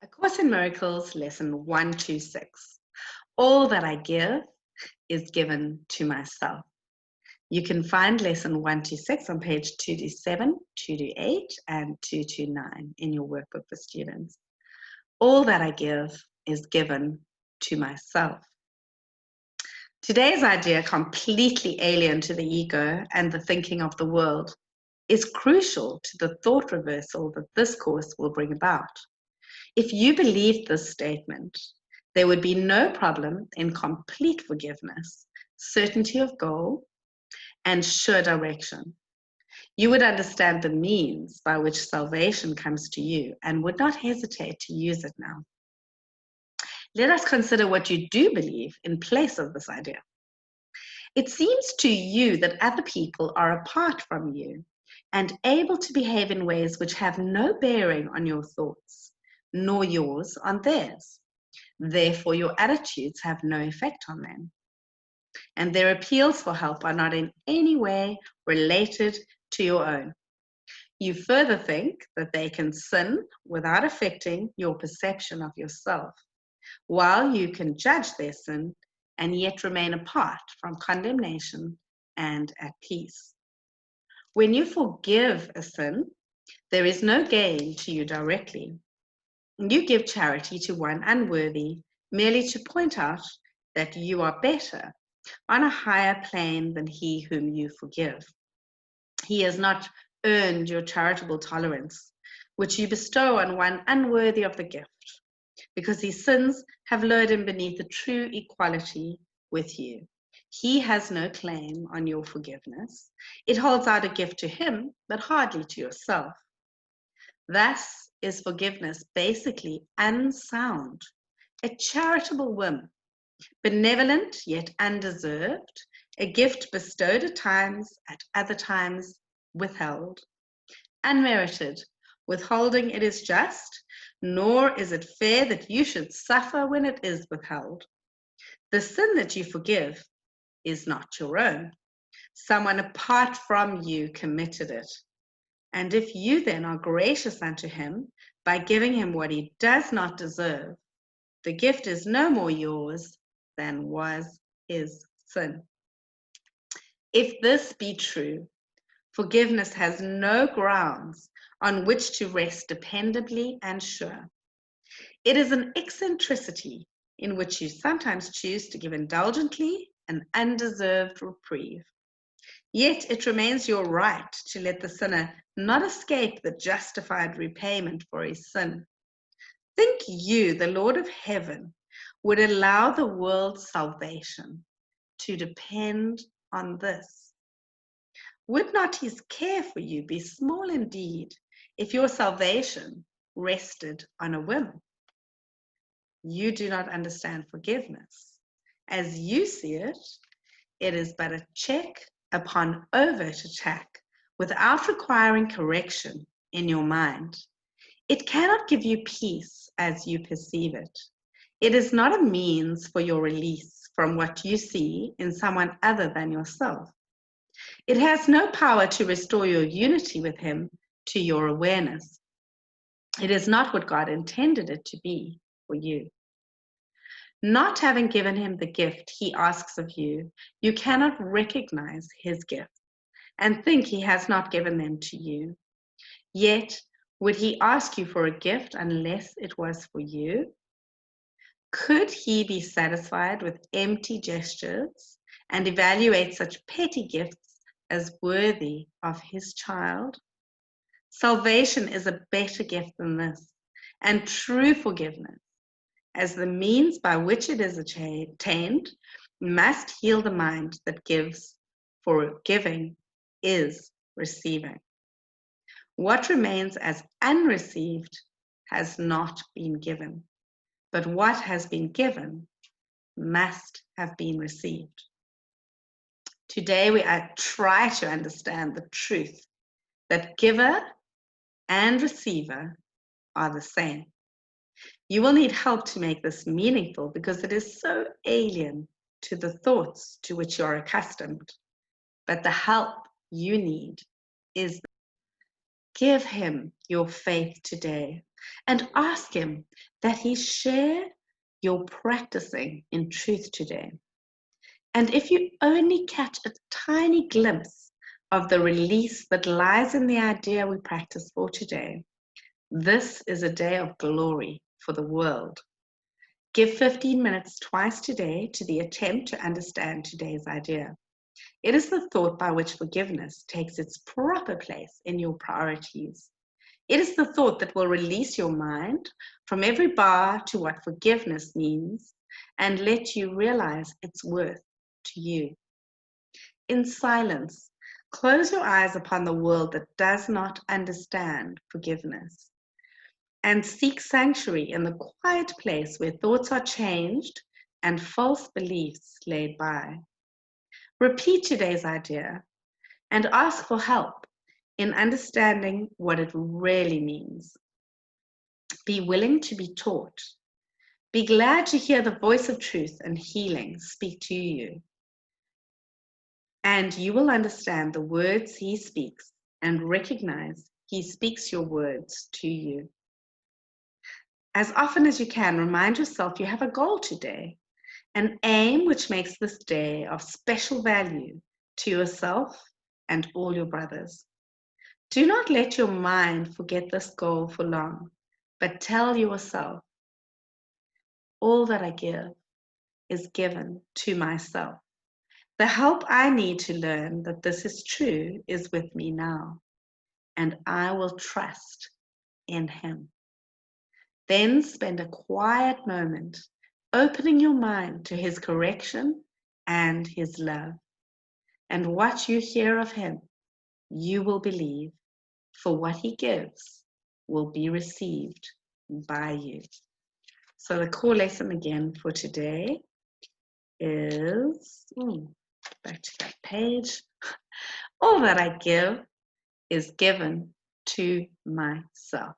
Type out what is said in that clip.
A Course in Miracles, Lesson 126. All that I give is given to myself. You can find Lesson 126 on page 227, 228, and 229 in your workbook for students. All that I give is given to myself. Today's idea, completely alien to the ego and the thinking of the world, is crucial to the thought reversal that this course will bring about. If you believed this statement, there would be no problem in complete forgiveness, certainty of goal, and sure direction. You would understand the means by which salvation comes to you and would not hesitate to use it now. Let us consider what you do believe in place of this idea. It seems to you that other people are apart from you and able to behave in ways which have no bearing on your thoughts, nor yours on theirs. Therefore, your attitudes have no effect on them. And their appeals for help are not in any way related to your own. You further think that they can sin without affecting your perception of yourself, while you can judge their sin and yet remain apart from condemnation and at peace. When you forgive a sin, there is no gain to you directly. You give charity to one unworthy merely to point out that you are better, on a higher plane than he whom you forgive. He has not earned your charitable tolerance, which you bestow on one unworthy of the gift, because his sins have lured him beneath a true equality with you. He has no claim on your forgiveness. It holds out a gift to him, but hardly to yourself. Thus is forgiveness basically unsound, a charitable whim, benevolent yet undeserved, a gift bestowed at times, at other times withheld, unmerited. Withholding it is just, nor is it fair that you should suffer when it is withheld. The sin that you forgive is not your own. Someone apart from you committed it. And if you then are gracious unto him by giving him what he does not deserve, the gift is no more yours than was his sin. If this be true, forgiveness has no grounds on which to rest dependably and sure. It is an eccentricity in which you sometimes choose to give indulgently an undeserved reprieve. Yet it remains your right to let the sinner not escape the justified repayment for his sin. Think you, the Lord of heaven, would allow the world's salvation to depend on this? Would not his care for you be small indeed if your salvation rested on a whim? You do not understand forgiveness. As you see it, it is but a check upon overt attack without requiring correction in your mind. It cannot give you peace as you perceive it. It is not a means for your release from what you see in someone other than yourself. It has no power to restore your unity with him to your awareness. It is not what God intended it to be for you. Not having given him the gift he asks of you, you cannot recognize his gifts and think he has not given them to you. Yet, would he ask you for a gift unless it was for you? Could he be satisfied with empty gestures and evaluate such petty gifts as worthy of his child? Salvation is a better gift than this, and true forgiveness, as the means by which it is attained, must heal the mind that gives, for giving is receiving. What remains as unreceived has not been given, but what has been given must have been received. Today we try to understand the truth that giver and receiver are the same. You will need help to make this meaningful because it is so alien to the thoughts to which you are accustomed. But the help you need is give him your faith today. and ask Him that He share your practicing in truth today. And if you only catch a tiny glimpse of the release that lies in the idea we practice for today, this is a day of glory for the world. Give 15 minutes twice today to the attempt to understand today's idea. It is the thought by which forgiveness takes its proper place in your priorities. It is the thought that will release your mind from every bar to what forgiveness means and let you realize its worth to you. In silence, close your eyes upon the world that does not understand forgiveness and seek sanctuary in the quiet place where thoughts are changed and false beliefs laid by. Repeat today's idea and ask for help in understanding what it really means. Be willing to be taught. Be glad to hear the voice of truth and healing speak to you. And you will understand the words He speaks and recognize He speaks your words to you. As often as you can, remind yourself you have a goal today, an aim which makes this day of special value to yourself and all your brothers. Do not let your mind forget this goal for long, but tell yourself, all that I give is given to myself. The help I need to learn that this is true is with me now, and I will trust in Him. Then spend a quiet moment opening your mind to His correction and His love. And what you hear of Him, you will believe, for what He gives will be received by you. So the core lesson again for today is, back to that page, all that I give is given to myself.